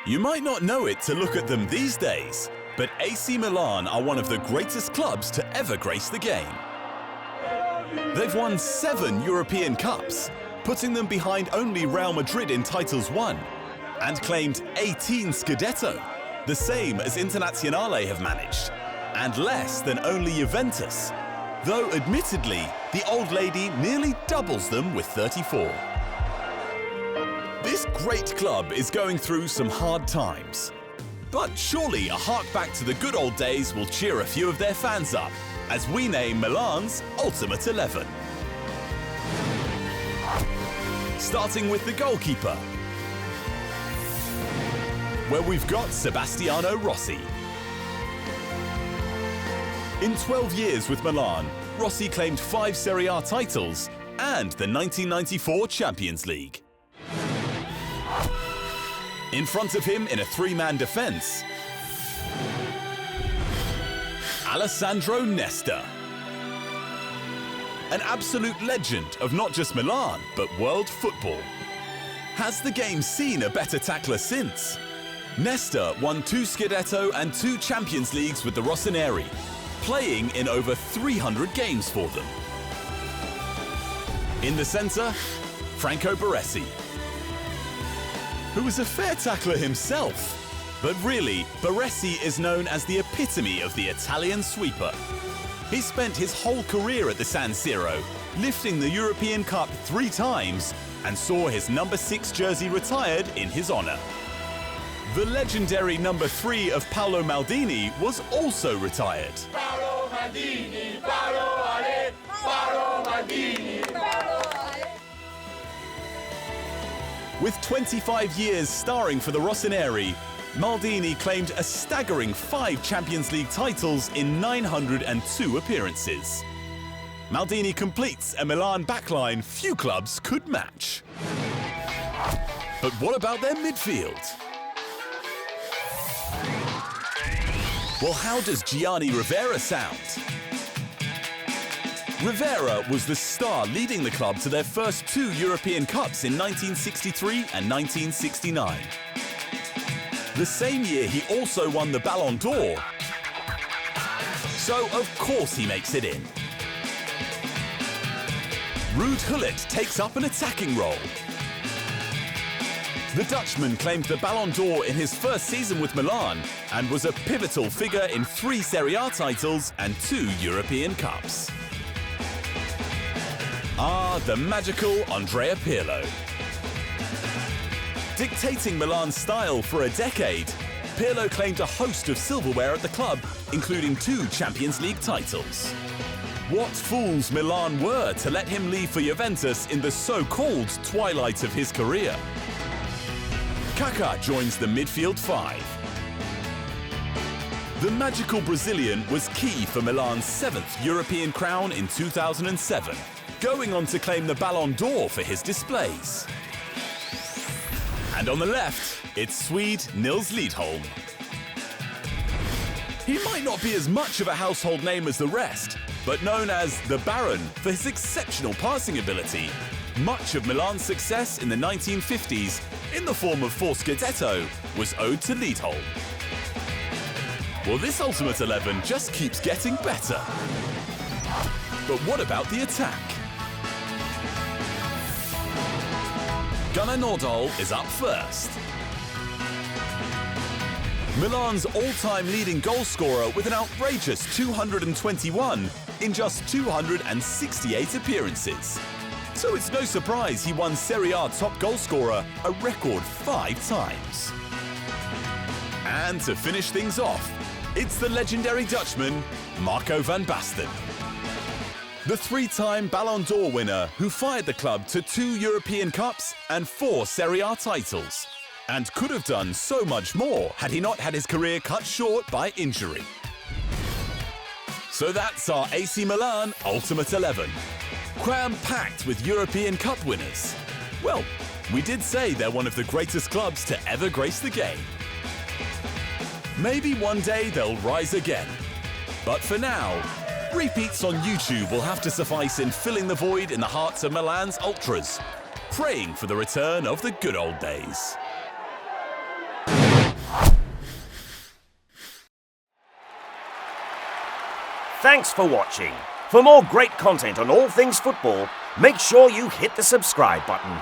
You might not know it to look at them these days, but AC Milan are one of the greatest clubs to ever grace the game. They've won 7 European Cups, putting them behind only Real Madrid in titles won, and claimed 18 Scudetto, the same as Internazionale have managed, and less than only Juventus, though admittedly, the old lady nearly doubles them with 34. This great club is going through some hard times. But surely a hark back to the good old days will cheer a few of their fans up, as we name Milan's Ultimate 11. Starting with the goalkeeper, where we've got Sebastiano Rossi. In 12 years with Milan, Rossi claimed 5 Serie A titles and the 1994 Champions League. In front of him in a 3-man defence, Alessandro Nesta. An absolute legend of not just Milan, but world football. Has the game seen a better tackler since? Nesta won 2 Scudetto and 2 Champions Leagues with the Rossoneri, playing in over 300 games for them. In the centre, Franco Baresi, who was a fair tackler himself. But really, Baresi is known as the epitome of the Italian sweeper. He spent his whole career at the San Siro, lifting the European Cup 3 times and saw his number 6 jersey retired in his honour. The legendary number 3 of Paolo Maldini was also retired. Paolo Maldini, Paolo Ale, Paolo Maldini, Paolo Ale. With 25 years starring for the Rossoneri, Maldini claimed a staggering 5 Champions League titles in 902 appearances. Maldini completes a Milan backline few clubs could match. But what about their midfield? Well, how does Gianni Rivera sound? Rivera was the star leading the club to their first 2 European Cups in 1963 and 1969. The same year he also won the Ballon d'Or, so of course he makes it in. Ruud Gullit takes up an attacking role. The Dutchman claimed the Ballon d'Or in his first season with Milan and was a pivotal figure in 3 Serie A titles and 2 European Cups. The magical Andrea Pirlo. Dictating Milan's style for a decade, Pirlo claimed a host of silverware at the club, including 2 Champions League titles. What fools Milan were to let him leave for Juventus in the so-called twilight of his career. Kaká joins the midfield 5. The magical Brazilian was key for Milan's 7th European crown in 2007, going on to claim the Ballon d'Or for his displays. And on the left, it's Swede Nils Lidholm. He might not be as much of a household name as the rest, but known as the Baron for his exceptional passing ability, much of Milan's success in the 1950s, in the form of 4 Scudetto, was owed to Lidholm. Well, this Ultimate 11 just keeps getting better. But what about the attack? Gunnar Nordahl is up first. Milan's all-time leading goalscorer with an outrageous 221 in just 268 appearances. So it's no surprise he won Serie A top goalscorer a record 5 times. And to finish things off, it's the legendary Dutchman, Marco van Basten. The 3-time Ballon d'Or winner who fired the club to 2 European Cups and 4 Serie A titles, and could have done so much more had he not had his career cut short by injury. So that's our AC Milan Ultimate 11, cram-packed with European Cup winners. Well, we did say they're one of the greatest clubs to ever grace the game. Maybe one day they'll rise again. But for now, repeats on YouTube will have to suffice in filling the void in the hearts of Milan's ultras, praying for the return of the good old days. Thanks for watching. For more great content on all things football, make sure you hit the subscribe button.